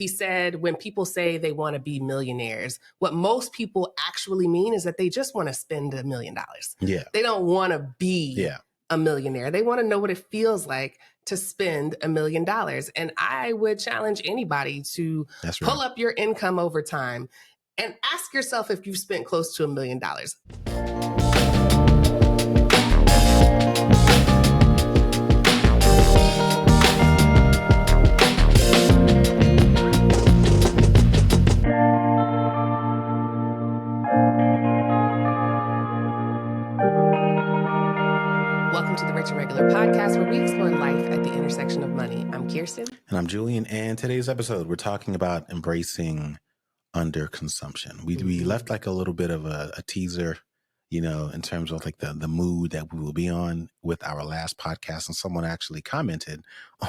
He said when people say they want to be millionaires, what most people actually mean is that they just want to spend $1 million. Yeah. They don't want to be a millionaire. They want to know what it feels like to spend $1 million. And I would challenge anybody to pull up your income over time and ask yourself if you've spent close to $1 million. Welcome to the Rich and Regular podcast, where we explore life at the intersection of money. I'm Kirsten. And I'm Julian. And today's episode, we're talking about embracing underconsumption. We left like a little bit of a teaser, you know, in terms of like the mood that we will be on with our last podcast. And someone actually commented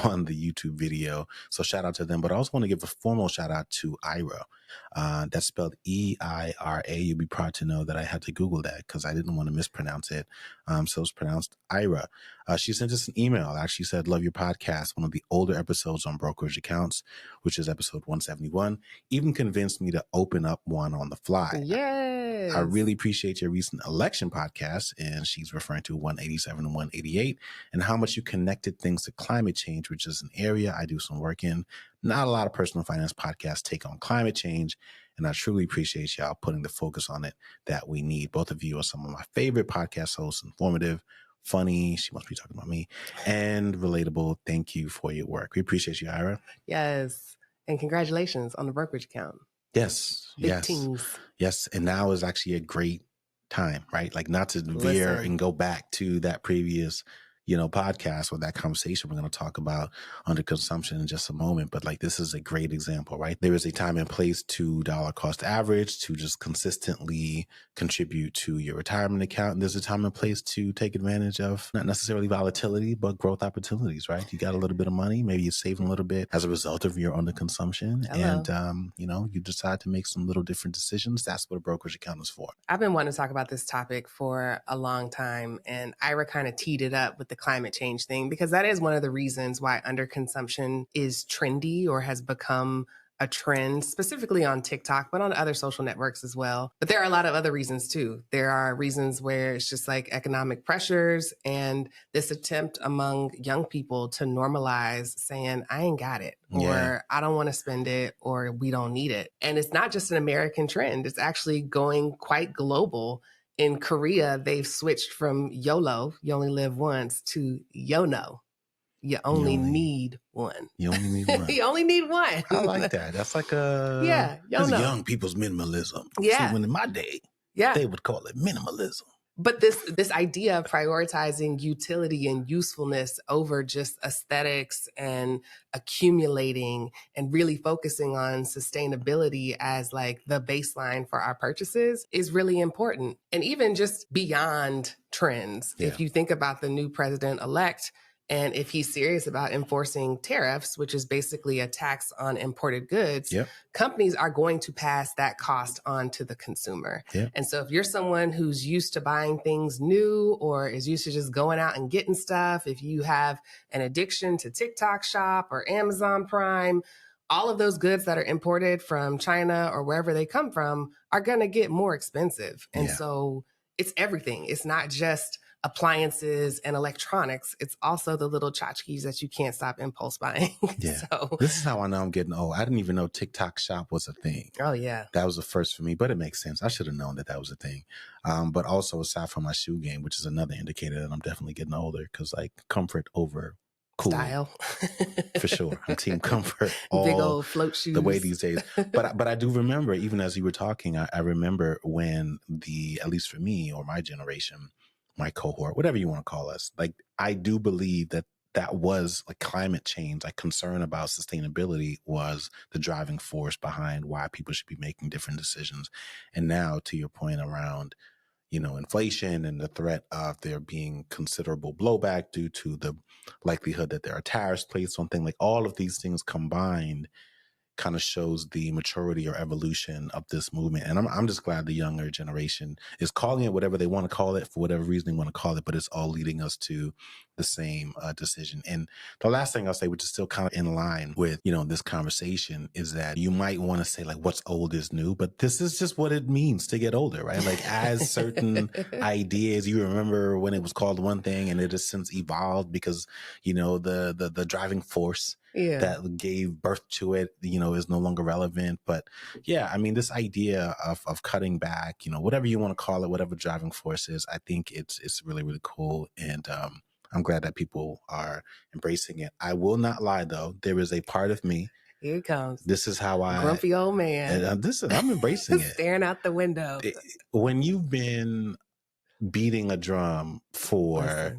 on the YouTube video. So shout out to them. But I also want to give a formal shout out to Ira. That's spelled E-I-R-A. You'll be proud to know that I had to Google that because I didn't want to mispronounce it. So it's pronounced Ira. She sent us an email. Actually said, love your podcast. One of the older episodes on Brokerage Accounts, which is episode 171, even convinced me to open up one on the fly. Yes. I really appreciate your recent election podcast. And she's referring to 187 and 188 and how much you connected things to climate change, which is an area I do some work in. Not a lot of personal finance podcasts take on climate change. And I truly appreciate y'all putting the focus on it that we need. Both of you are some of my favorite podcast hosts, informative, funny, she must be talking about me, and relatable. Thank you for your work. We appreciate you, Ira. Yes. And congratulations on the brokerage account. Yes. Big teams. Yes. And now is actually a great time, right? Like not to veer and go back to that previous, you know, podcast or that conversation. We're going to talk about underconsumption in just a moment. But like, this is a great example, right? There is a time and place to dollar cost average to just consistently contribute to your retirement account. And there's a time and place to take advantage of not necessarily volatility, but growth opportunities, right? You got a little bit of money. Maybe you're saving a little bit as a result of your underconsumption. Hello. And, you know, you decide to make some little different decisions. That's what a brokerage account is for. I've been wanting to talk about this topic for a long time. And Ira kind of teed it up with the climate change thing, because that is one of the reasons why underconsumption is trendy or has become a trend, specifically on TikTok, but on other social networks as well. But there are a lot of other reasons too. There are reasons where it's just like economic pressures and this attempt among young people to normalize saying, I ain't got it, or I don't want to spend it, or we don't need it. And it's not just an American trend. It's actually going quite global. In Korea, they've switched from YOLO, you only live once, to YONO. You only need one. You only need one. You only need one. I like that. That's like that's young people's minimalism. Yeah. See, when in my day, they would call it minimalism. But this idea of prioritizing utility and usefulness over just aesthetics and accumulating and really focusing on sustainability as like the baseline for our purchases is really important. And even just beyond trends, if you think about the new president-elect, and if he's serious about enforcing tariffs, which is basically a tax on imported goods, companies are going to pass that cost on to the consumer. And so if you're someone who's used to buying things new or is used to just going out and getting stuff, if you have an addiction to TikTok Shop or Amazon Prime, all of those goods that are imported from China or wherever they come from are going to get more expensive. And so it's everything. It's not just appliances and electronics. It's also the little tchotchkes that you can't stop impulse buying. So this is how I know I'm getting old. I didn't even know TikTok Shop was a thing. Oh, yeah. That was the first for me, but it makes sense. I should have known that was a thing. But also aside from my shoe game, which is another indicator that I'm definitely getting older, because like comfort over cool. Style. For sure. I'm team comfort. Big old float shoes. The way these days. But I do remember, even as you were talking, I remember when at least for me or my generation, my cohort, whatever you want to call us, like I do believe that was like climate change, like concern about sustainability was the driving force behind why people should be making different decisions. And now to your point around, you know, inflation and the threat of there being considerable blowback due to the likelihood that there are tariffs placed on things, like all of these things combined, kind of shows the maturity or evolution of this movement. And I'm just glad the younger generation is calling it whatever they want to call it for whatever reason they want to call it, but it's all leading us to the same decision. And the last thing I'll say, which is still kind of in line with, this conversation, is that you might want to say like, what's old is new, but this is just what it means to get older, right? Like as certain ideas, you remember when it was called one thing and it has since evolved because, the driving force that gave birth to it, is no longer relevant. But yeah, I mean, this idea of cutting back, whatever you want to call it, whatever driving force is, I think it's really, really cool. And I'm glad that people are embracing it. I will not lie, though. There is a part of me. Here it comes. This is how grumpy old man. I'm embracing it. Staring out the window. When you've been beating a drum for,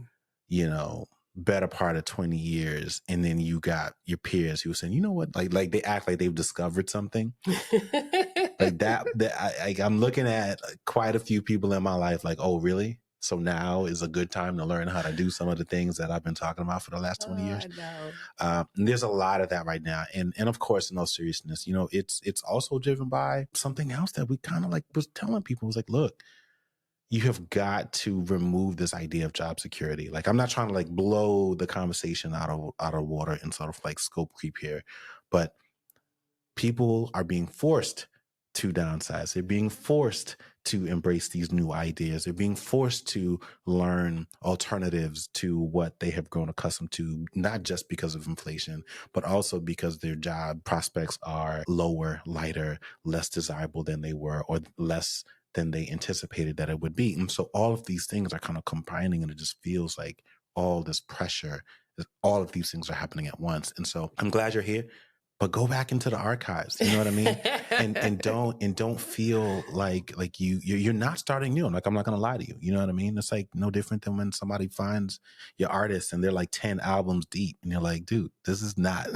better part of 20 years, and then you got your peers who are saying, you know what, like they act like they've discovered something. Like that I'm looking at quite a few people in my life like, oh, really? So now is a good time to learn how to do some of the things that I've been talking about for the last 20 years. I know. And there's a lot of that right now. And of course, in all seriousness, it's also driven by something else that we kind of like was telling people. Was like, look, you have got to remove this idea of job security. Like, I'm not trying to like blow the conversation out of water and sort of like scope creep here, but people are being forced to downsize. They're being forced to embrace these new ideas. They're being forced to learn alternatives to what they have grown accustomed to, not just because of inflation, but also because their job prospects are lower, lighter, less desirable than they were, or less than they anticipated that it would be. And so all of these things are kind of combining, and it just feels like all this pressure, all of these things are happening at once. And so I'm glad you're here. But go back into the archives, you know what I mean? and don't feel like you're not starting new. Like, I'm not gonna lie to you. You know what I mean? It's like no different than when somebody finds your artist and they're like 10 albums deep and you're like, dude, this is not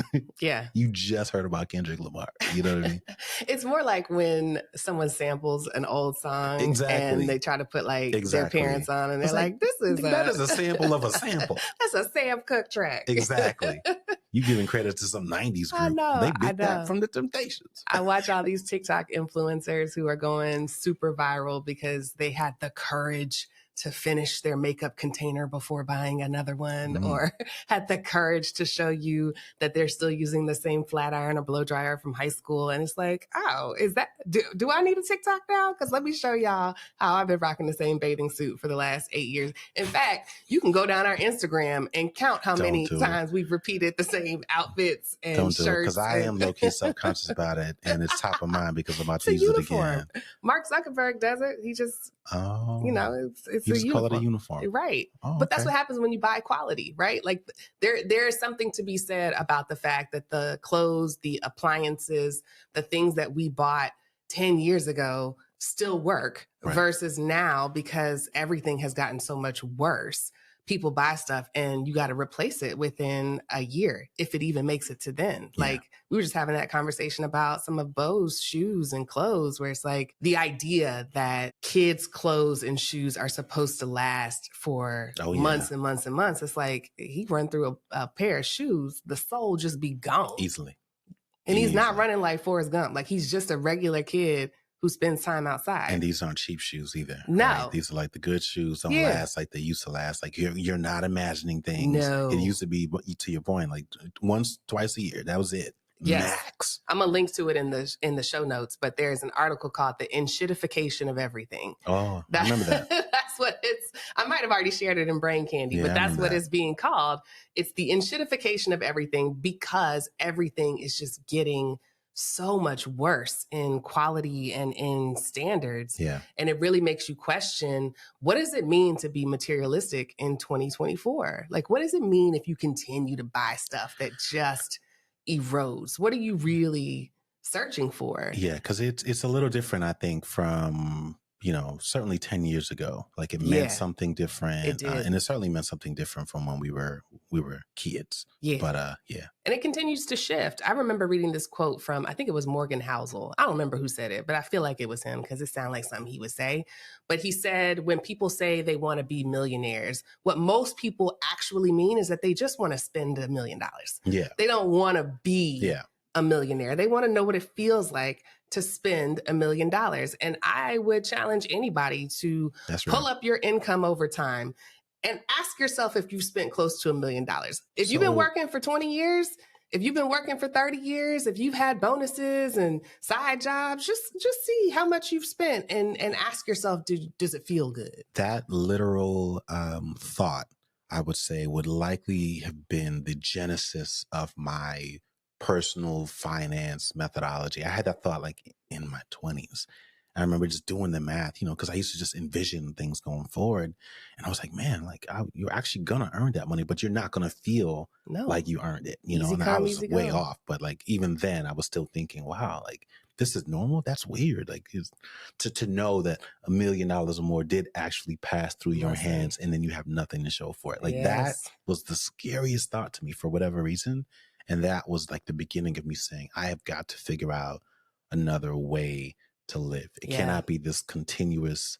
you just heard about Kendrick Lamar. You know what I mean? It's more like when someone samples an old song and they try to put like their parents on and they're like, that is a sample of a sample. That's a Sam Cooke track. Exactly. You giving credit to some 90s group. I know. They bit that from the Temptations. I watch all these TikTok influencers who are going super viral because they had the courage to finish their makeup container before buying another one, or had the courage to show you that they're still using the same flat iron or blow dryer from high school. And it's like, oh, is that, do I need a TikTok now? Because let me show y'all how I've been rocking the same bathing suit for the last 8 years. In fact, you can go down our Instagram and count how many times we've repeated the same outfits and shirts. Because I am low-key self-conscious about it, and it's top of mind because I'm about to use it again. Mark Zuckerberg does it. He just, it's you just call it a uniform. Right. Oh, but that's what happens when you buy quality, right? Like there is something to be said about the fact that the clothes, the appliances, the things that we bought 10 years ago still work versus now, because everything has gotten so much worse. People buy stuff and you got to replace it within a year, if it even makes it to then. Yeah. Like, we were just having that conversation about some of Bose shoes and clothes, where it's like the idea that kids' clothes and shoes are supposed to last for months and months and months. It's like, he run through a pair of shoes, the sole just be gone. Easily. And he's not running like Forrest Gump. Like, he's just a regular kid who spends time outside. And these aren't cheap shoes either. No. Right? These are like the good shoes, don't last like they used to last. Like, you're not imagining things. No. It used to be, to your point, like once, twice a year. That was it. Yes. Max. I'm gonna link to it in the show notes, but there's an article called The Inchidification of Everything. Oh, I remember that. That's what it's, I might have already shared it in Brain Candy, but that's what it's being called. It's the inchidification of everything, because everything is just getting so much worse in quality and in standards. Yeah. And it really makes you question, what does it mean to be materialistic in 2024? Like, what does it mean if you continue to buy stuff that just erodes? What are you really searching for? Yeah, because it's a little different, I think, from, certainly 10 years ago. Like, it meant something different. It did. And it certainly meant something different from when we were kids. Yeah. But And it continues to shift. I remember reading this quote from, I think it was Morgan Housel. I don't remember who said it, but I feel like it was him because it sounded like something he would say. But he said, when people say they want to be millionaires, what most people actually mean is that they just want to spend $1 million. Yeah. They don't want to be a millionaire. They want to know what it feels like to spend $1 million. And I would challenge anybody to pull up your income over time and ask yourself if you've spent close to $1 million. If you've been working for 20 years, if you've been working for 30 years, if you've had bonuses and side jobs, just see how much you've spent and ask yourself, does it feel good? That literal thought, I would say, would likely have been the genesis of my personal finance methodology. I had that thought like in my 20s. I remember just doing the math, because I used to just envision things going forward. And I was like, man, like you're actually going to earn that money, but you're not going to feel like you earned it, and I was way off. But like, even then I was still thinking, wow, like this is normal. That's weird. Like to know that $1 million or more did actually pass through your hands and then you have nothing to show for it. Like that was the scariest thought to me for whatever reason. And that was like the beginning of me saying, I have got to figure out another way to live. It cannot be this continuous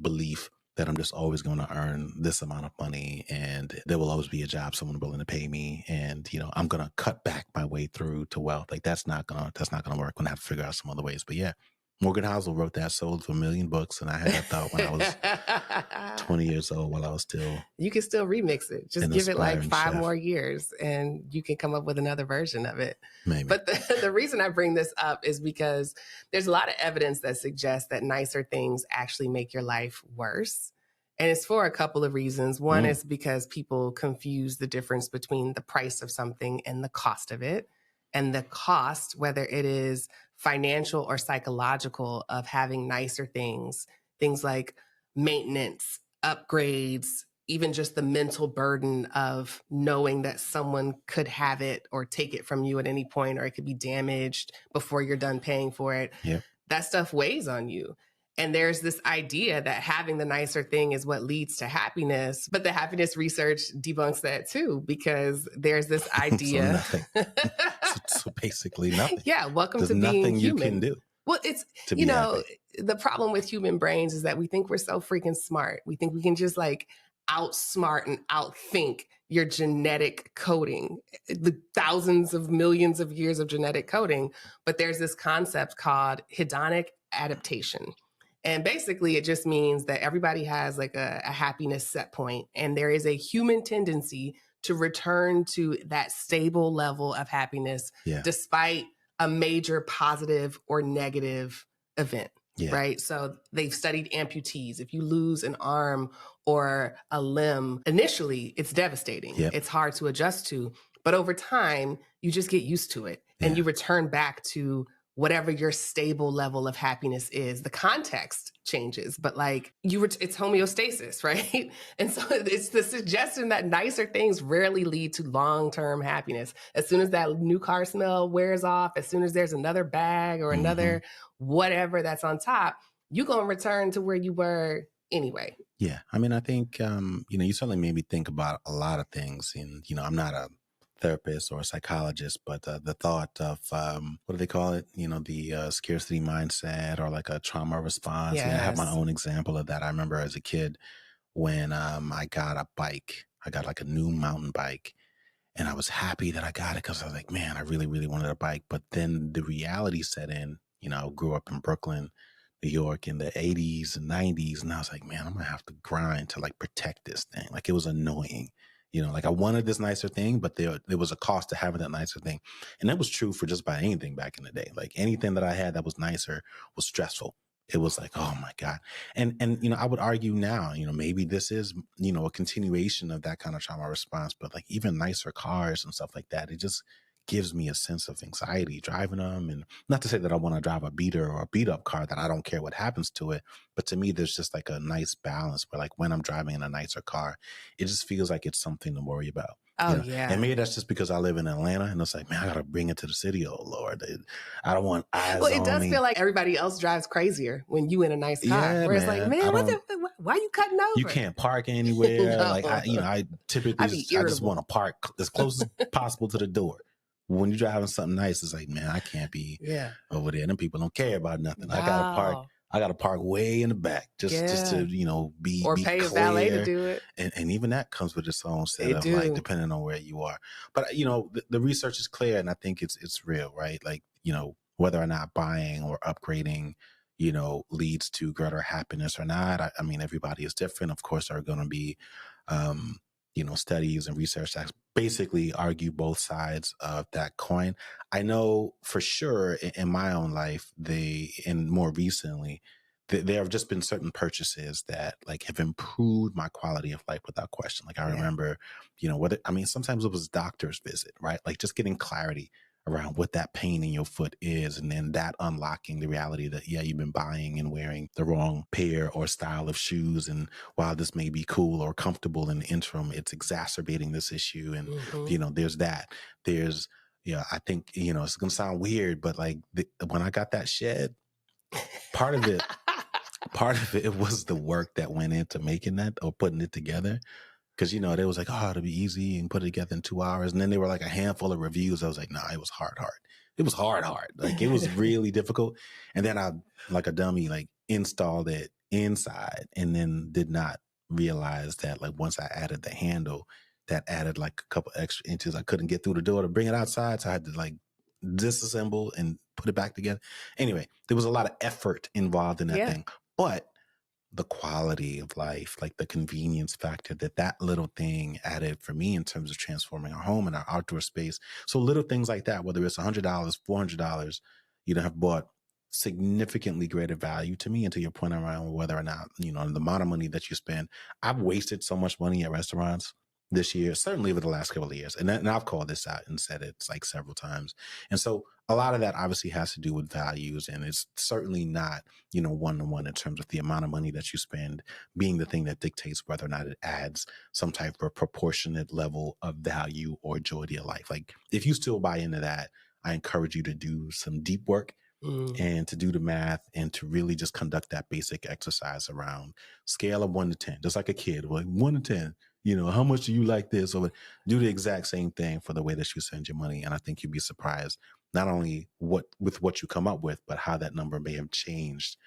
belief that I'm just always going to earn this amount of money and there will always be a job, someone willing to pay me. And, I'm going to cut back my way through to wealth. Like that's not going to work. I'm going to have to figure out some other ways. But yeah, Morgan Housel wrote that, sold for 1 million books. And I had that thought when I was 20 years old while I was still. You can still remix it. Just give it like 5 more years and you can come up with another version of it. Maybe. But the reason I bring this up is because there's a lot of evidence that suggests that nicer things actually make your life worse. And it's for a couple of reasons. One is because people confuse the difference between the price of something and the cost of it. And the cost, whether it is financial or psychological, of having nicer things like maintenance, upgrades, even just the mental burden of knowing that someone could have it or take it from you at any point, or it could be damaged before you're done paying for it. Yeah. That stuff weighs on you. And there's this idea that having the nicer thing is what leads to happiness. But the happiness research debunks that too, because there's this idea. So basically nothing. Yeah. Welcome There's to being nothing human. You can do. Well, it's, the problem with human brains is that we think we're so freaking smart. We think we can just like outsmart and outthink your genetic coding, the thousands of millions of years of genetic coding. But there's this concept called hedonic adaptation. And basically it just means that everybody has like a happiness set point, and there is a human tendency to return to that stable level of happiness despite a major positive or negative event. Right. So they've studied amputees. If you lose an arm or a limb, initially it's devastating. It's hard to adjust to, but over time you just get used to it and you return back to whatever your stable level of happiness is. The context changes, but like it's homeostasis, right? And so it's the suggestion that nicer things rarely lead to long-term happiness. As soon as that new car smell wears off, as soon as there's another bag or another whatever that's on top, you're going to return to where you were anyway. Yeah. I mean, I think, you certainly made me think about a lot of things. And, I'm not a therapist or a psychologist, but the thought of, what do they call it? The scarcity mindset or like a trauma response. Yes. I have my own example of that. I remember as a kid when I got a bike, I got like a new mountain bike. And I was happy that I got it because I was like, man, I really, really wanted a bike. But then the reality set in. I grew up in Brooklyn, New York in the 80s and 90s. And I was like, man, I'm going to have to grind to like protect this thing. Like it was annoying. Like I wanted this nicer thing, but there was a cost to having that nicer thing. And that was true for just about anything back in the day. Like anything that I had that was nicer was stressful. It was like, oh my God. And I would argue now, maybe this is, a continuation of that kind of trauma response, but like even nicer cars and stuff like that, it just gives me a sense of anxiety driving them. And not to say that I want to drive a beater or a beat up car that I don't care what happens to it. But to me, there's just like a nice balance where like when I'm driving in a nicer car, it just feels like it's something to worry about. Oh, yeah. And maybe that's just because I live in Atlanta and it's like, man, I got to bring it to the city. Oh, Lord. I don't want eyes on me. Well, it does feel like everybody else drives crazier when you in a nice car. Yeah, where it's like, man, why are you cutting over? You can't park anywhere. No. Like, I typically I just want to park as close as possible to the door. When you're driving something nice, it's like, man, I can't be over there. Them people don't care about nothing. Wow. I got to park I got to park way in the back just to, be pay a valet to clear. do it. And even that comes with its own set It of do. depending on where you are. But, the research is clear, and I think it's real, right? Like, whether or not buying or upgrading, leads to greater happiness or not. I mean, everybody is different. Of course, there are going to be, studies and research that basically argue both sides of that coin. I know for sure in my own life, and more recently, there have just been certain purchases that like have improved my quality of life without question. Like I remember, sometimes it was doctor's visit, right? Like just getting clarity around what that pain in your foot is. And then that unlocking the reality that, you've been buying and wearing the wrong pair or style of shoes. And while this may be cool or comfortable in the interim, it's exacerbating this issue. And, there's that. There's, I think, it's going to sound weird, but like when I got that shed, part of it was the work that went into making that or putting it together. Because, they was like, oh, it'll be easy and put it together in 2 hours. And then there were like a handful of reviews. I was like, nah, it was hard. It was hard. Like it was really difficult. And then I, like a dummy, like installed it inside and then did not realize that like once I added the handle, that added like a couple extra inches. I couldn't get through the door to bring it outside. So I had to like disassemble and put it back together. Anyway, there was a lot of effort involved in that thing. But the quality of life, like the convenience factor that little thing added for me in terms of transforming our home and our outdoor space. So little things like that, whether it's $100, $400, have brought significantly greater value to me. And to your point around whether or not, the amount of money that you spend, I've wasted so much money at restaurants this year, certainly over the last couple of years. And I've called this out and said it's like several times. And so a lot of that obviously has to do with values, and it's certainly not, one-to-one in terms of the amount of money that you spend being the thing that dictates whether or not it adds some type of proportionate level of value or joy to your life. Like if you still buy into that, I encourage you to do some deep work and to do the math and to really just conduct that basic exercise around scale of 1 to 10, just like a kid, like 1 to 10, how much do you like this? Or do the exact same thing for the way that you spend your money. And I think you'd be surprised not only what you come up with, but how that number may have changed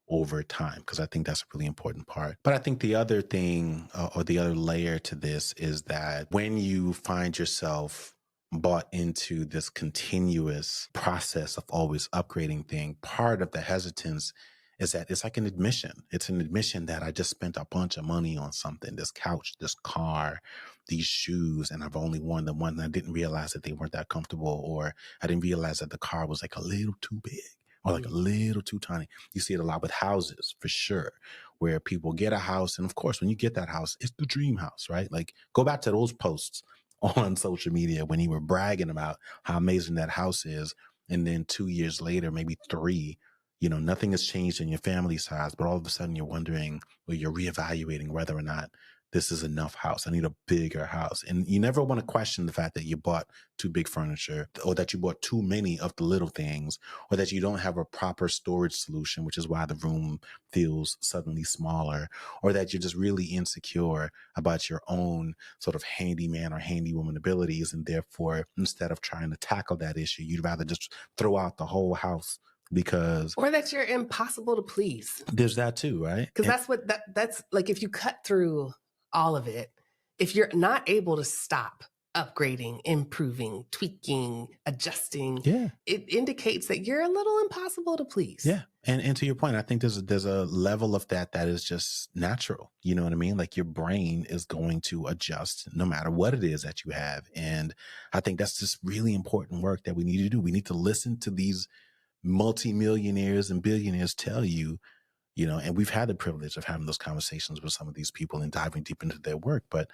over time, because I think that's a really important part. But I think the other thing or the other layer to this is that when you find yourself bought into this continuous process of always upgrading thing, part of the hesitance is that it's like an admission. It's an admission that I just spent a bunch of money on something, this couch, this car, these shoes, and I've only worn the one. I didn't realize that they weren't that comfortable, or I didn't realize that the car was like a little too big or like a little too tiny. You see it a lot with houses for sure, where people get a house. And of course, when you get that house, it's the dream house, right? Like go back to those posts on social media when you were bragging about how amazing that house is. And then 2 years later, maybe 3, nothing has changed in your family size, but all of a sudden you're wondering, or you're reevaluating whether or not this is enough house. I need a bigger house. And you never want to question the fact that you bought too big furniture, or that you bought too many of the little things, or that you don't have a proper storage solution, which is why the room feels suddenly smaller, or that you're just really insecure about your own sort of handyman or handywoman abilities. And therefore, instead of trying to tackle that issue, you'd rather just throw out the whole house because... Or that you're impossible to please. There's that too, right? Because that's like, if you cut through all of it, if you're not able to stop upgrading, improving, tweaking, adjusting, it indicates that you're a little impossible to please. Yeah. And to your point, I think there's a level of that is just natural. You know what I mean? Like your brain is going to adjust no matter what it is that you have. And I think that's just really important work that we need to do. We need to listen to these multimillionaires and billionaires tell you, and we've had the privilege of having those conversations with some of these people and diving deep into their work. But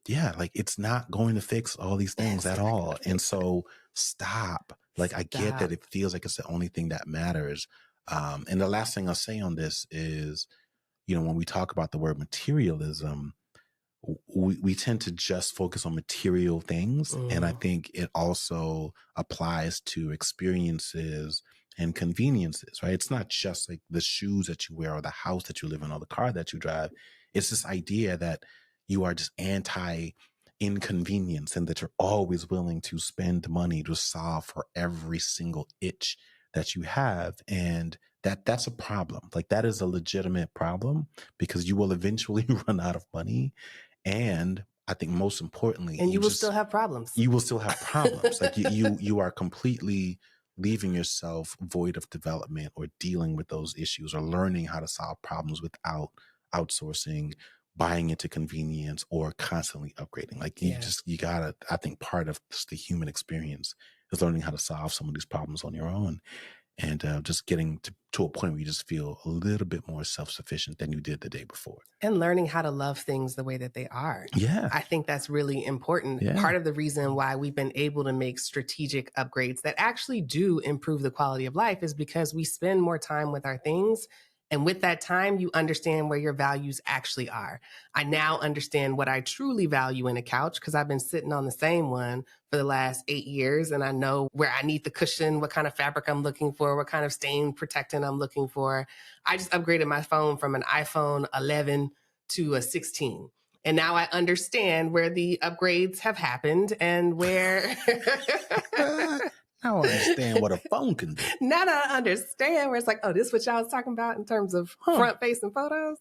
yeah, like it's not going to fix all these things at all. And so stop. Like I get that it feels like it's the only thing that matters. And the last thing I'll say on this is, when we talk about the word materialism, we tend to just focus on material things. And I think it also applies to experiences and conveniences, right? It's not just like the shoes that you wear or the house that you live in or the car that you drive. It's this idea that you are just anti-inconvenience and that you're always willing to spend money to solve for every single itch that you have. And that's a problem. Like, that is a legitimate problem, because you will eventually run out of money. And I think most importantly, and you will still have problems. You will still have problems. Like, you are completely leaving yourself void of development, or dealing with those issues, or learning how to solve problems without outsourcing, buying into convenience, or constantly upgrading. Like, you gotta, I think part of just the human experience is learning how to solve some of these problems on your own. And just getting to a point where you just feel a little bit more self-sufficient than you did the day before. And learning how to love things the way that they are. Yeah. I think that's really important. Yeah. Part of the reason why we've been able to make strategic upgrades that actually do improve the quality of life is because we spend more time with our things. And with that time, you understand where your values actually are. I now understand what I truly value in a couch, because I've been sitting on the same one for the last 8 years. And I know where I need the cushion, what kind of fabric I'm looking for, what kind of stain protectant I'm looking for. I just upgraded my phone from an iPhone 11 to a 16. And now I understand where the upgrades have happened and where... Now I understand what a phone can do. Now that I understand where it's like, oh, this is what y'all was talking about in terms of front-facing photos.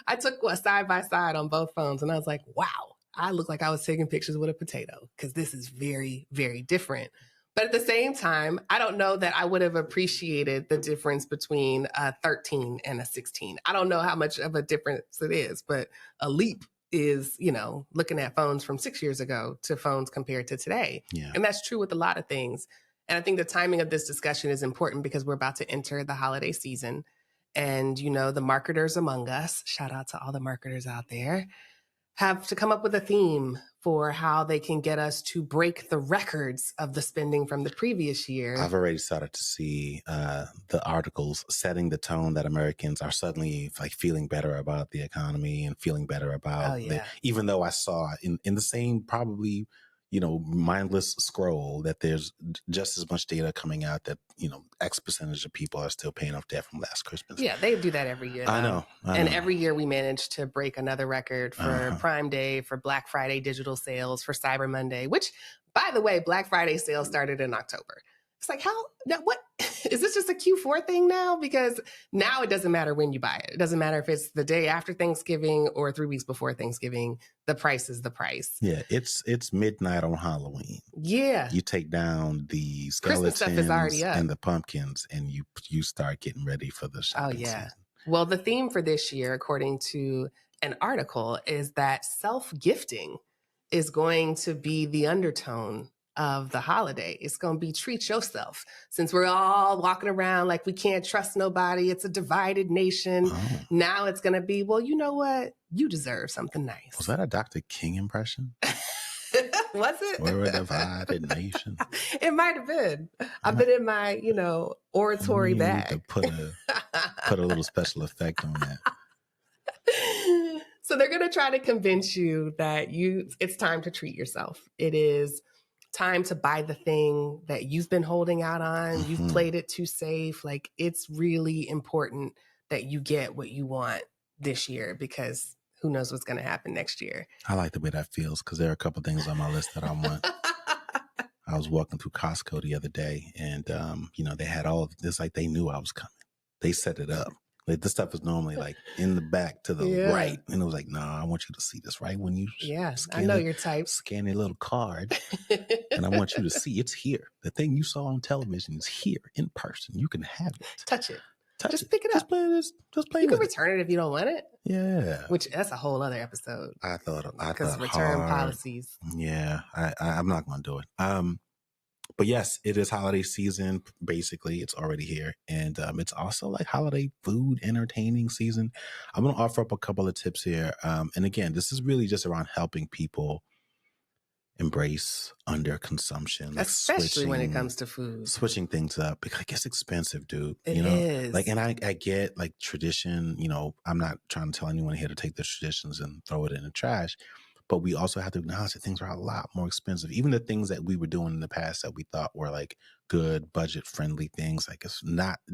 I took a side-by-side on both phones, and I was like, wow, I look like I was taking pictures with a potato, because this is very, very different. But at the same time, I don't know that I would have appreciated the difference between a 13 and a 16. I don't know how much of a difference it is, but a leap is, looking at phones from 6 years ago to phones compared to today. Yeah. And that's true with a lot of things. And I think the timing of this discussion is important, because we're about to enter the holiday season. And, the marketers among us, shout out to all the marketers out there, have to come up with a theme for how they can get us to break the records of the spending from the previous year. I've already started to see the articles setting the tone that Americans are suddenly like feeling better about the economy and feeling better about even though I saw in the same probably mindless scroll that there's just as much data coming out that, X percentage of people are still paying off debt from last Christmas. Yeah, they do that every year. I know. And every year we manage to break another record for Prime Day, for Black Friday digital sales, for Cyber Monday, which, by the way, Black Friday sales started in October. It's like, what? Is this just a Q4 thing now? Because now it doesn't matter when you buy it. It doesn't matter if it's the day after Thanksgiving or 3 weeks before Thanksgiving. The price is the price. Yeah, it's midnight on Halloween. Yeah. You take down the skeletons stuff is already up. And the pumpkins, and you start getting ready for the shopping season. Well, the theme for this year, according to an article, is that self-gifting is going to be the undertone of the holiday. It's going to be treat yourself. Since we're all walking around like we can't trust nobody, it's a divided nation. Now it's going to be, well, you know what? You deserve something nice. Was that a Dr. King impression? Was it? We're a divided nation. It might have been. I've been in my, oratory bag. To put a little special effect on that. So they're going to try to convince you that it's time to treat yourself. It is time to buy the thing that you've been holding out on. You've played it too safe. Like, it's really important that you get what you want this year, because who knows what's going to happen next year. I like the way that feels, because there are a couple things on my list that I want. I was walking through Costco the other day, and they had all of this, like they knew I was coming. They set it up. Like, this stuff is normally like in the back to the right. And it was like, no, I want you to see this right when you I know your type. Scan a little card. And I want you to see it's here. The thing you saw on television is here in person. You can have it. Touch it. Just pick it up. Just play you with can return it if you don't want it. Yeah. Which, that's a whole other episode. I thought because return hard. Policies. Yeah. I'm not going to do it. But yes, it is holiday season. Basically, it's already here. And it's also like holiday food, entertaining season. I'm going to offer up a couple of tips here. And again, this is really just around helping people embrace underconsumption. Especially when it comes to food. Switching things up, because it gets expensive, dude. It is. Like, and I get like tradition, I'm not trying to tell anyone here to take their traditions and throw it in the trash. But we also have to acknowledge that things are a lot more expensive. Even the things that we were doing in the past that we thought were like good, budget-friendly things, like it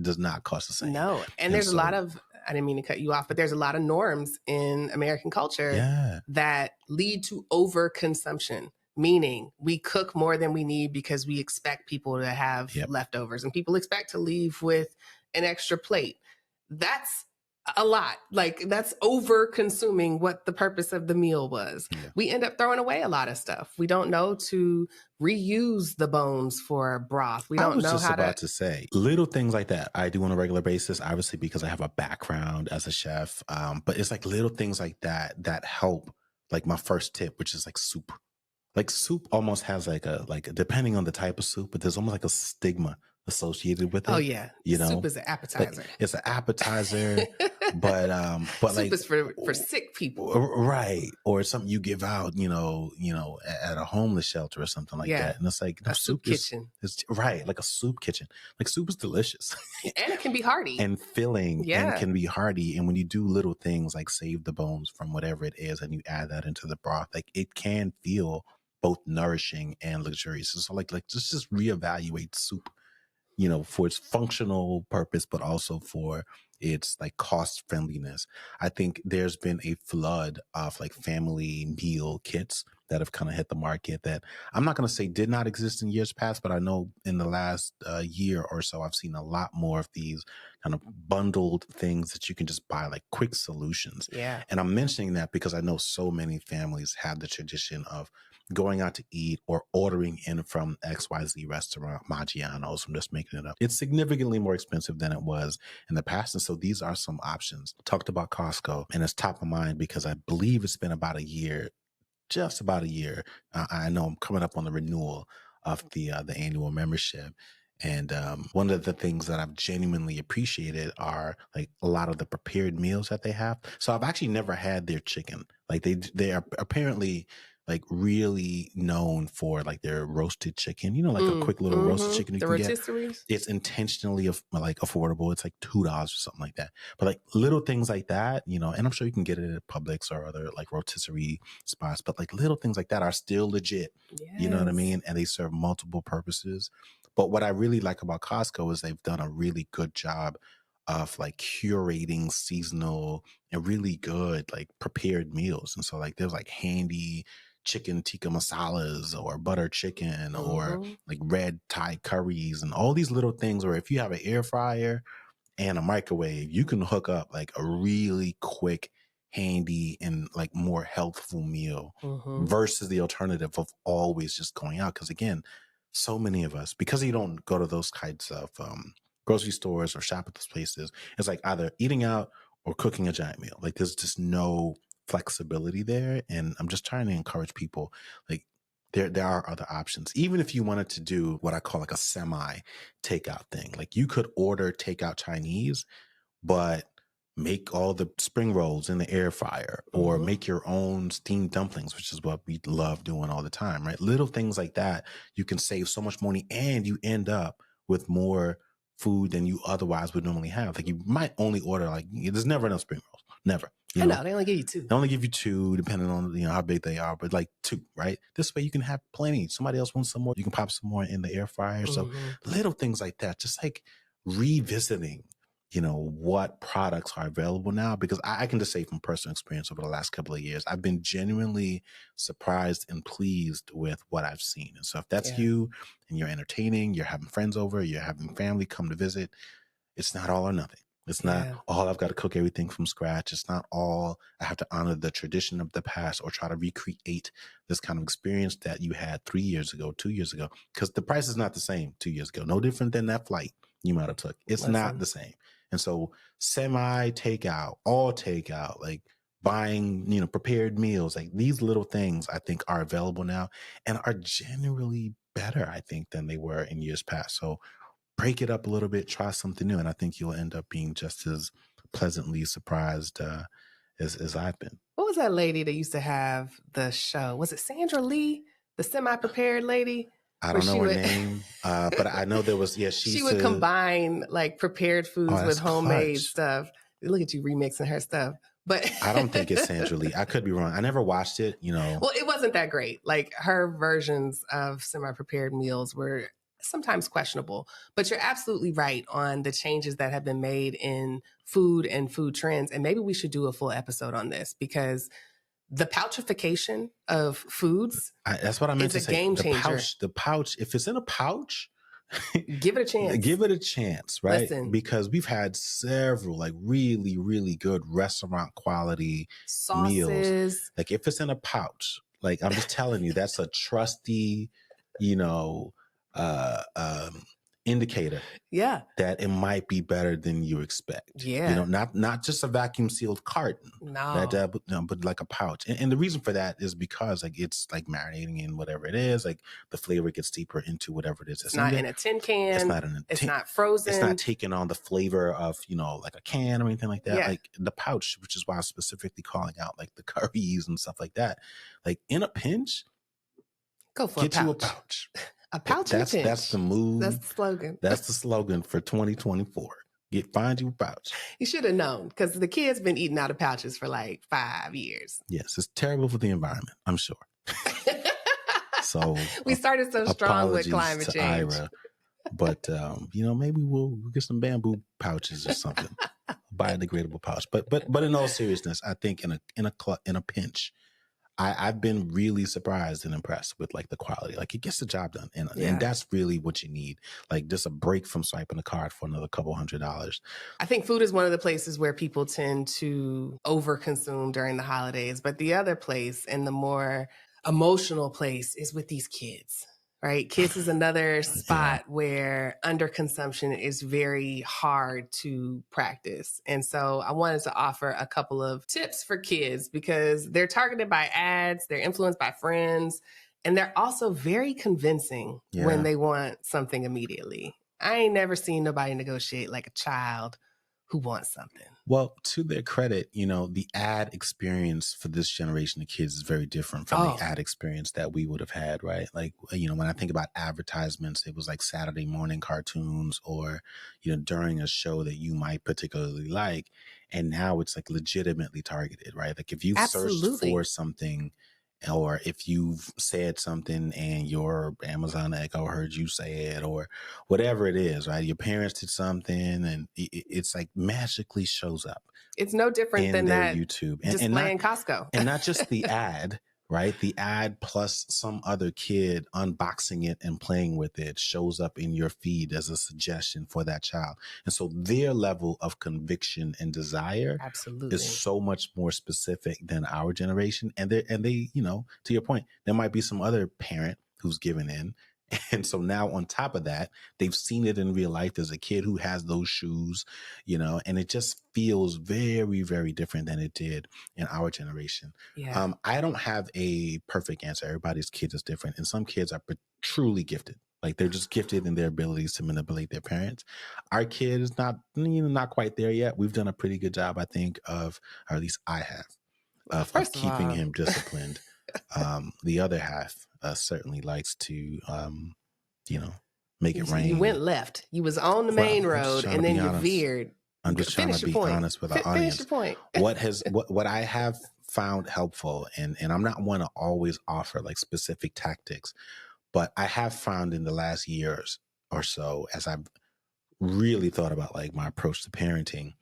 does not cost the same. No. And there's a lot of, I didn't mean to cut you off, but there's a lot of norms in American culture that lead to overconsumption, meaning we cook more than we need because we expect people to have Yep. leftovers, and people expect to leave with an extra plate. That's a lot. Like, that's over consuming what the purpose of the meal was. Yeah. We end up throwing away a lot of stuff. We don't know to reuse the bones for broth. We don't know how to say little things like that I do on a regular basis, obviously because I have a background as a chef. But it's like little things like that that help. Like my first tip, which is like soup. Like soup almost has like depending on the type of soup, but there's almost like a stigma associated with it. Oh yeah, you know, soup is an appetizer. Like, it's an appetizer, but soup like is for sick people, right? Or it's something you give out, at a homeless shelter or something like that. And it's like, no, a soup kitchen. It's right, like a soup kitchen. Like soup is delicious, and it can be hearty and filling, Yeah. and can be hearty. And when you do little things like save the bones from whatever it is, and you add that into the broth, like it can feel both nourishing and luxurious. So like just reevaluate soup, for its functional purpose, but also for its like cost friendliness. I think there's been a flood of like family meal kits that have kind of hit the market that I'm not going to say did not exist in years past, but I know in the last year or so, I've seen a lot more of these kind of bundled things that you can just buy, like quick solutions. Yeah. And I'm mentioning that because I know so many families have the tradition of going out to eat or ordering in from XYZ restaurant, Maggiano's, I'm just making it up. It's significantly more expensive than it was in the past. And so these are some options. Talked about Costco, and it's top of mind because I believe it's been about a year, just about a year. I know I'm coming up on the renewal of the annual membership. And one of the things that I've genuinely appreciated are like a lot of the prepared meals that they have. So I've actually never had their chicken. Like they are apparently like really known for like their roasted chicken, like a quick little roasted chicken you the can get. rotisseries. It's intentionally like affordable. It's like $2 or something like that. But like little things like that, and I'm sure you can get it at Publix or other like rotisserie spots, but like little things like that are still legit. Yes. You know what I mean? And they serve multiple purposes. But what I really like about Costco is they've done a really good job of like curating seasonal and really good like prepared meals. And so like there's like handy chicken tikka masalas or butter chicken or like red Thai curries and all these little things where if you have an air fryer and a microwave, you can hook up like a really quick, handy, and like more healthful meal versus the alternative of always just going out. Because again, so many of us, because you don't go to those kinds of grocery stores or shop at those places, it's like either eating out or cooking a giant meal. Like there's just no flexibility there. And I'm just trying to encourage people, like there are other options. Even if you wanted to do what I call like a semi takeout thing, like you could order takeout Chinese, but make all the spring rolls in the air fryer or make your own steamed dumplings, which is what we love doing all the time, right? Little things like that, you can save so much money and you end up with more food than you otherwise would normally have. Like you might only order like, there's never enough spring rolls, never. I know, they only give you two. They only give you two, depending on how big they are, but like two, right? This way you can have plenty. Somebody else wants some more, you can pop some more in the air fryer. So little things like that, just like revisiting, what products are available now, because I can just say from personal experience over the last couple of years, I've been genuinely surprised and pleased with what I've seen. And so if that's you and you're entertaining, you're having friends over, you're having family come to visit, it's not all or nothing. It's not all I've got to cook everything from scratch. It's not all I have to honor the tradition of the past or try to recreate this kind of experience that you had 3 years ago, 2 years ago, because the price is not the same 2 years ago. No different than that flight you might have took. It's not the same. And so semi takeout, all takeout, like buying, prepared meals, like these little things I think are available now and are generally better, I think, than they were in years past. So break it up a little bit, try something new. And I think you'll end up being just as pleasantly surprised as I've been. What was that lady that used to have the show? Was it Sandra Lee, the semi-prepared lady? I don't know her name, but I know there was, she would combine like prepared foods with homemade stuff. Look at you remixing her stuff. But I don't think it's Sandra Lee. I could be wrong. I never watched it, Well, it wasn't that great. Like her versions of semi-prepared meals were sometimes questionable, but you're absolutely right on the changes that have been made in food and food trends. And maybe we should do a full episode on this because the pouchification of foods that's what I meant is to a say. game changer. The pouch, if it's in a pouch, Give it a chance. Give it a chance, right? Listen. Because we've had several like really, really good restaurant quality sauces. meals. Like if it's in a pouch, like I'm just telling you, that's a trusty, you know, indicator. Yeah. That it might be better than you expect. Yeah. You know, not just a vacuum sealed carton. No. But like a pouch. And the reason for that is because like it's like marinating in whatever it is. Like the flavor gets deeper into whatever it is. It's not in a tin can. It's not in a tin. It's not frozen. It's not taking on the flavor of, you know, like a can or anything like that. Yeah. Like the pouch, which is why I'm specifically calling out like the curries and stuff like that. Like in a pinch, go for get a pouch. you a pouch. A pouch in a pinch. That's the move. That's the slogan. That's the slogan for 2024. Find you a pouch. You should have known because the kids been eating out of pouches for like 5 years. Yes, it's terrible for the environment, I'm sure. So we started so strong with climate change. Ira, but you know, maybe we'll get some bamboo pouches or something, biodegradable pouch. But in all seriousness, I think in a pinch, I've been really surprised and impressed with like the quality. Like it gets the job done. And that's really what you need. Like just a break from swiping a card for another couple $100. I think food is one of the places where people tend to overconsume during the holidays. But the other place and the more emotional place is with these kids. Right? Kids is another spot where underconsumption is very hard to practice. And so I wanted to offer a couple of tips for kids because they're targeted by ads, they're influenced by friends, and they're also very convincing when they want something immediately. I ain't never seen nobody negotiate like a child who wants something. Well, to their credit, you know, the ad experience for this generation of kids is very different from the ad experience that we would have had, right? Like, you know, when I think about advertisements, it was like Saturday morning cartoons or, you know, during a show that you might particularly like. And now it's like legitimately targeted, right? Like if you've searched for something or if you've said something and your Amazon Echo heard you say it or whatever it is, right? Your parents did something and it's like magically shows up. It's no different than that YouTube display in Costco. And not just the ad, right? The ad plus some other kid unboxing it and playing with it shows up in your feed as a suggestion for that child. And so their level of conviction and desire is so much more specific than our generation. And they, you know, to your point, there might be some other parent who's given in. And so now on top of that, they've seen it in real life. There's a kid who has those shoes, you know, and it just feels very, very different than it did in our generation. Yeah. I don't have a perfect answer. Everybody's kid is different. And some kids are truly gifted. Like they're just gifted in their abilities to manipulate their parents. Our kid is not, you know, not quite there yet. We've done a pretty good job, I think, of, or at least I have, of keeping him disciplined. The other half certainly likes to, you know, make it rain. You went left. You was on the main road and then you veered. I'm just trying to be honest with our audience. Finish your point. what I have found helpful, and I'm not one to always offer like specific tactics, but I have found in the last years or so, as I've really thought about like my approach to parenting,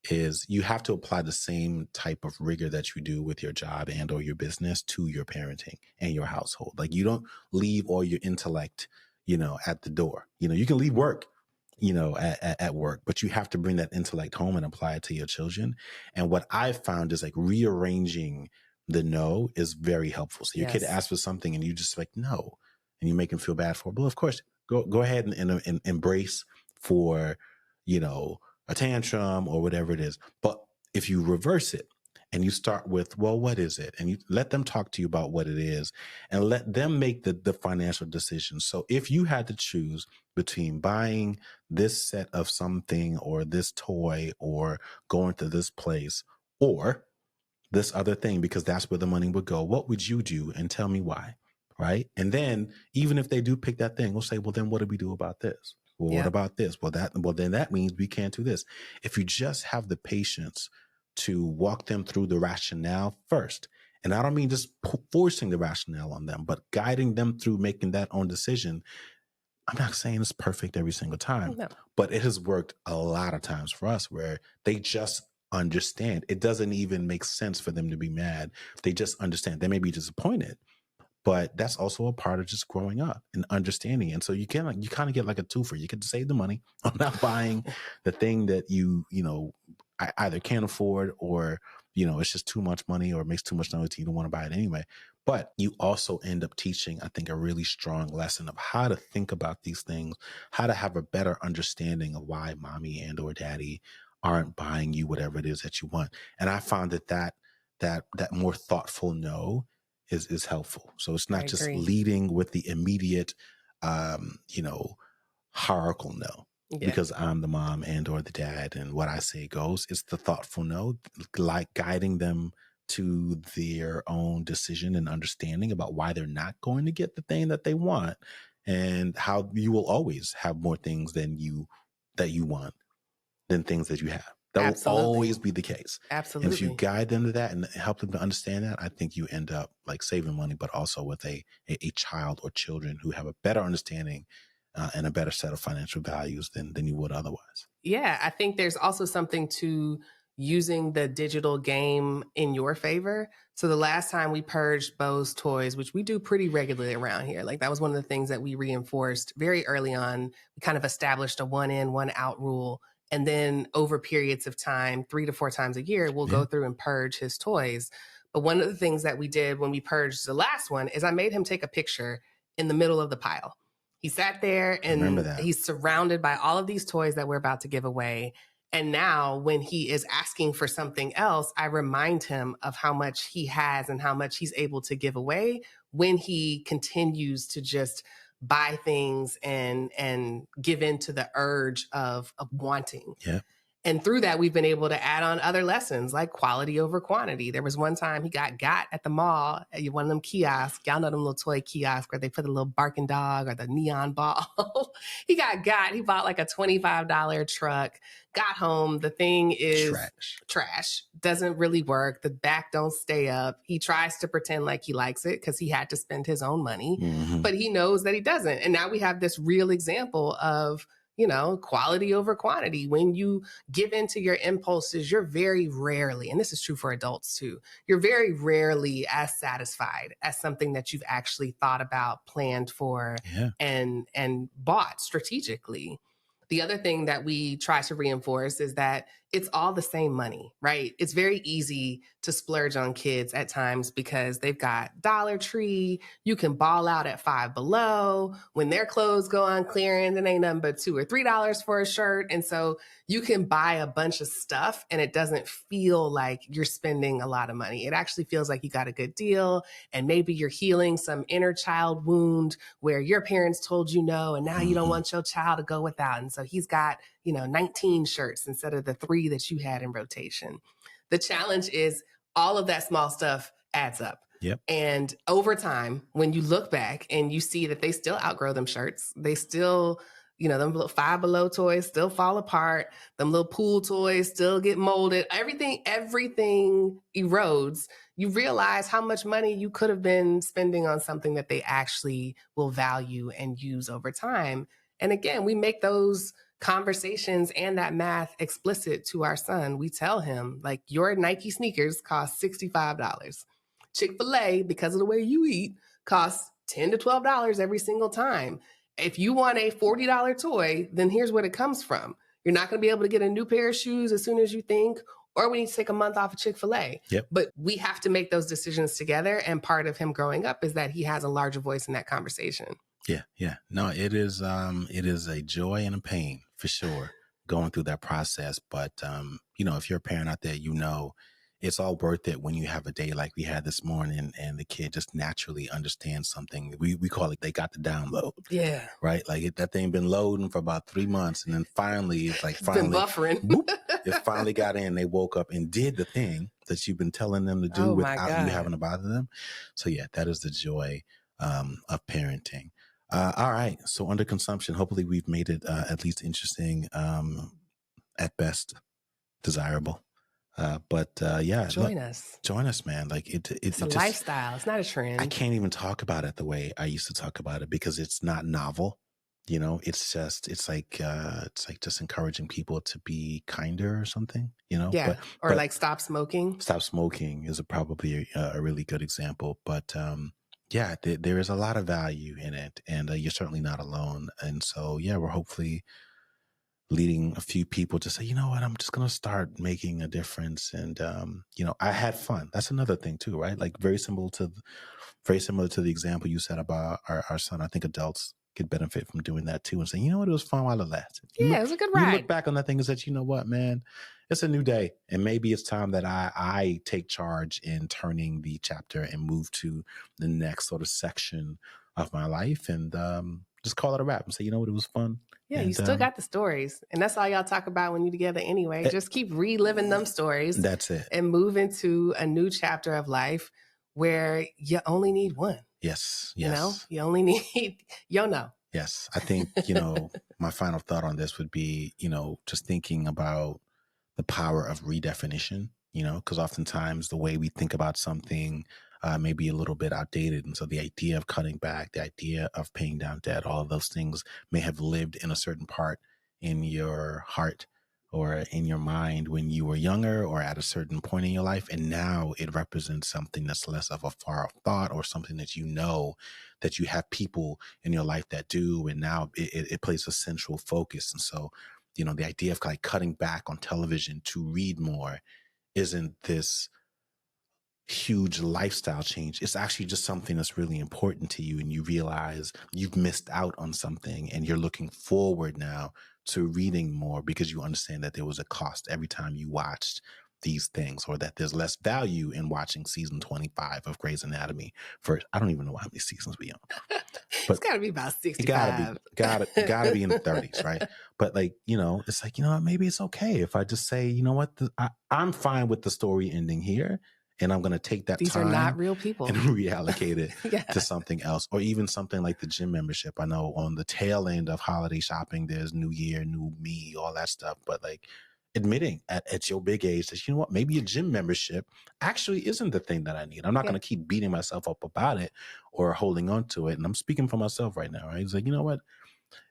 is you have to apply the same type of rigor that you do with your job and or your business to your parenting and your household. Like you don't leave all your intellect, you know, at the door. You know, you can leave work, you know, at work, but you have to bring that intellect home and apply it to your children. And what I've found is like rearranging the no is very helpful. So your kid asks for something and you just like, no, and you make them feel bad for it. Well, of course, go ahead and embrace for, you know, a tantrum or whatever it is. But if you reverse it and you start with, well, what is it? And you let them talk to you about what it is and let them make the financial decisions. So if you had to choose between buying this set of something or this toy or going to this place or this other thing, because that's where the money would go, what would you do? And tell me why. Right. And then even if they do pick that thing, we'll say, well, then what do we do about this? Well, what about this? Well, then that means we can't do this. If you just have the patience to walk them through the rationale first, and I don't mean just forcing the rationale on them, but guiding them through making that own decision. I'm not saying it's perfect every single time, but it has worked a lot of times for us where they just understand. It doesn't even make sense for them to be mad. They just understand. They may be disappointed, but that's also a part of just growing up and understanding. And so you kind of get like a twofer. You get to save the money on not buying the thing that you know, either can't afford, or, you know, it's just too much money or it makes too much noise. You don't want to buy it anyway. But you also end up teaching, I think, a really strong lesson of how to think about these things, how to have a better understanding of why mommy and or daddy aren't buying you whatever it is that you want. And I found that more thoughtful no is helpful. So it's I not just agree. leading with the immediate, you know, hierarchical no, Yeah. because I'm the mom and or the dad and what I say goes. It's the thoughtful no, like guiding them to their own decision and understanding about why they're not going to get the thing that they want, and how you will always have more things than you want than things that you have. That will Absolutely. always be the case. And if you Absolutely. guide them to that and help them to understand that, I think you end up like saving money, but also with a child or children who have a better understanding and a better set of financial values than you would otherwise. Yeah, I think there's also something to using the digital game in your favor. So the last time we purged Bose toys, which we do pretty regularly around here, like that was one of the things that we reinforced very early on. We kind of established a one in, one out rule. And then over periods of time, 3 to 4 times a year, we'll go through and purge his toys. But one of the things that we did when we purged the last one is I made him take a picture in the middle of the pile. He sat there and he's surrounded by all of these toys that we're about to give away. And now when he is asking for something else, I remind him of how much he has and how much he's able to give away when he continues to just buy things and give in to the urge of wanting. Yeah. And through that, we've been able to add on other lessons like quality over quantity. There was one time he got at the mall at one of them kiosks. Y'all know them little toy kiosks where they put a little barking dog or the neon ball. He got. He bought like a $25 truck, got home. The thing is trash. Doesn't really work. The back don't stay up. He tries to pretend like he likes it because he had to spend his own money, but he knows that he doesn't. And now we have this real example of, you know, quality over quantity. When you give into your impulses, you're very rarely, and this is true for adults too, you're very rarely as satisfied as something that you've actually thought about, planned for, and bought strategically. The other thing that we try to reinforce is that it's all the same money, right? It's very easy to splurge on kids at times because they've got Dollar Tree. You can ball out at Five Below. When their clothes go on clearance, it ain't nothing but $2 or $3 for a shirt. And so you can buy a bunch of stuff and it doesn't feel like you're spending a lot of money. It actually feels like you got a good deal, and maybe you're healing some inner child wound where your parents told you no, and now you don't want your child to go without. And so he's got, you know, 19 shirts instead of the 3 that you had in rotation. The challenge is all of that small stuff adds up. Yep. And over time, when you look back and you see that they still outgrow them shirts, they still, you know, them little Five Below toys still fall apart, them little pool toys still get molded, everything erodes. You realize how much money you could have been spending on something that they actually will value and use over time. And again, we make those conversations and that math explicit to our son. We tell him, like, your Nike sneakers cost $65. Chick-fil-A, because of the way you eat, costs $10 to $12 every single time. If you want a $40 toy, then here's what it comes from. You're not going to be able to get a new pair of shoes as soon as you think, or we need to take a month off of Chick-fil-A. Yep. But we have to make those decisions together. And part of him growing up is that he has a larger voice in that conversation. Yeah. No, it is a joy and a pain for sure going through that process. But, you know, if you're a parent out there, you know, it's all worth it when you have a day like we had this morning and the kid just naturally understands something. We call it, they got the download. Yeah. Right? Like that thing been loading for about 3 months. And then finally, it's like been buffering. Boop, it finally got in. They woke up and did the thing that you've been telling them to do without you having to bother them. So yeah, that is the joy of parenting. All right. So underconsumption, hopefully we've made it at least interesting, at best desirable. But yeah, join us, man. Like it's a just, lifestyle. It's not a trend. I can't even talk about it the way I used to talk about it because it's not novel. You know, it's like just encouraging people to be kinder or something, you know, Yeah. Or but like stop smoking. stop smoking is probably a really good example. But yeah, there is a lot of value in it, and you're certainly not alone. And so, yeah, we're hopefully leading a few people to say, you know what, I'm just going to start making a difference. And, you know, I had fun. That's another thing too, right? Like very similar to the example you said about our son. I think adults could benefit from doing that too and saying, you know what, it was fun while it lasted. Yeah, it was a good You ride. look back on that thing and said, you know what, man, it's a new day. And maybe it's time that I take charge in turning the chapter and move to the next sort of section of my life and just call it a wrap and say, you know what, it was fun. Yeah, and, you still got the stories. And that's all y'all talk about when you're together anyway. Just keep reliving them stories. That's it. And move into a new chapter of life where you only need one. Yes. You know, you only need YONO. Yes. I think, you know, my final thought on this would be, you know, just thinking about the power of redefinition, you know, because oftentimes the way we think about something may be a little bit outdated. And so the idea of cutting back, the idea of paying down debt, all of those things may have lived in a certain part in your heart or in your mind when you were younger or at a certain point in your life. And now it represents something that's less of a far off thought or something that you know that you have people in your life that do. And now it plays a central focus. And so, you know, the idea of like cutting back on television to read more isn't this huge lifestyle change. It's actually just something that's really important to you. And you realize you've missed out on something and you're looking forward now to reading more because you understand that there was a cost every time you watched these things, or that there's less value in watching season 25 of Grey's Anatomy for, I don't even know how many seasons we on. But it's gotta be about 65. It gotta be in the 30s, right? But like, you know, it's like, you know what, maybe it's okay if I just say, you know what, I'm fine with the story ending here. And I'm going to take that These time are not real people and reallocate it to something else, or even something like the gym membership. I know on the tail end of holiday shopping, there's New Year, New Me, all that stuff. But like admitting at your big age that, you know what, maybe a gym membership actually isn't the thing that I need. I'm not going to keep beating myself up about it or holding on to it. And I'm speaking for myself right now, right? It's like, you know what?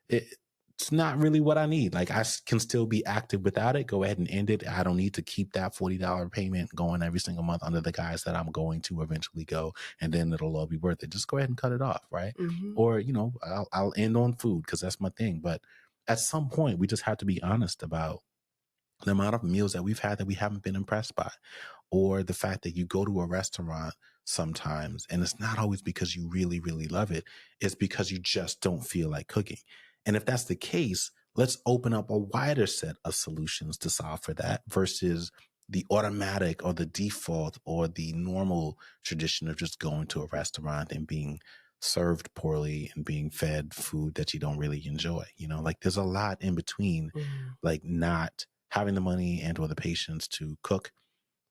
It's not really what I need. Like I can still be active without it. Go ahead and end it. I don't need to keep that $40 payment going every single month under the guise that I'm going to eventually go, and then it'll all be worth it. Just go ahead and cut it off, right? Mm-hmm. Or, you know, I'll end on food because that's my thing. But at some point, we just have to be honest about the amount of meals that we've had that we haven't been impressed by, or the fact that you go to a restaurant sometimes and it's not always because you really, really love it. It's because you just don't feel like cooking. And if that's the case, let's open up a wider set of solutions to solve for that versus the automatic or the default or the normal tradition of just going to a restaurant and being served poorly and being fed food that you don't really enjoy. You know, like there's a lot in between, like not having the money and or the patience to cook,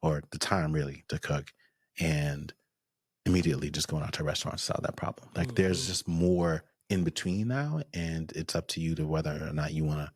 or the time really to cook, and immediately just going out to a restaurant to solve that problem. Like there's just more in between now, and it's up to you to whether or not you want to,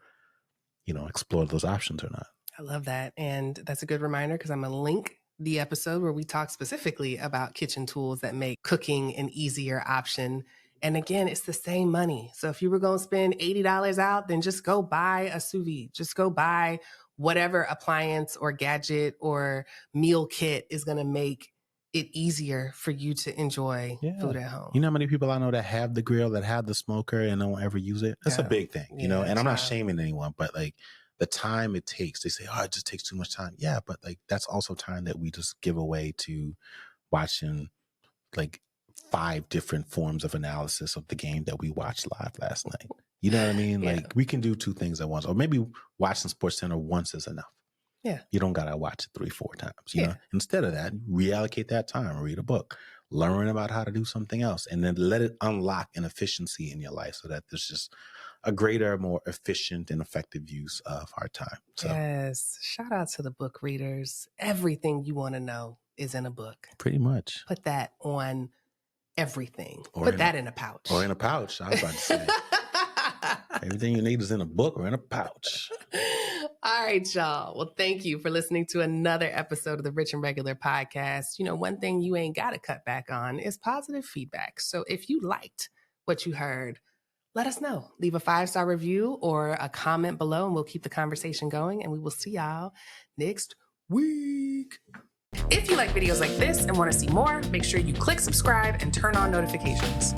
you know, explore those options or not. I love that. And that's a good reminder because I'm going to link the episode where we talk specifically about kitchen tools that make cooking an easier option. And again, it's the same money. So if you were going to spend $80 out, then just go buy a sous vide. Just go buy whatever appliance or gadget or meal kit is going to make it easier for you to enjoy food at home. You know how many people I know that have the grill, that have the smoker and don't ever use it? That's a big thing, you know, and I'm not shaming anyone, but like the time it takes, they say, oh, it just takes too much time. Yeah, but like that's also time that we just give away to watching like 5 different forms of analysis of the game that we watched live last night. You know what I mean? Like we can do 2 things at once, or maybe watching SportsCenter once is enough. Yeah. You don't got to watch it 3-4 times, you know? Instead of that, reallocate that time, read a book, learn about how to do something else, and then let it unlock an efficiency in your life so that there's just a greater, more efficient and effective use of our time. So, yes. Shout out to the book readers. Everything you want to know is in a book. Pretty much. Put that on everything. Put that in a pouch. Or in a pouch, I was about to say. Everything you need is in a book or in a pouch. All right, y'all. Well, thank you for listening to another episode of the Rich and Regular podcast. You know, one thing you ain't got to cut back on is positive feedback. So if you liked what you heard, let us know. Leave a 5-star review or a comment below, and we'll keep the conversation going. And we will see y'all next week. If you like videos like this and want to see more, make sure you click subscribe and turn on notifications.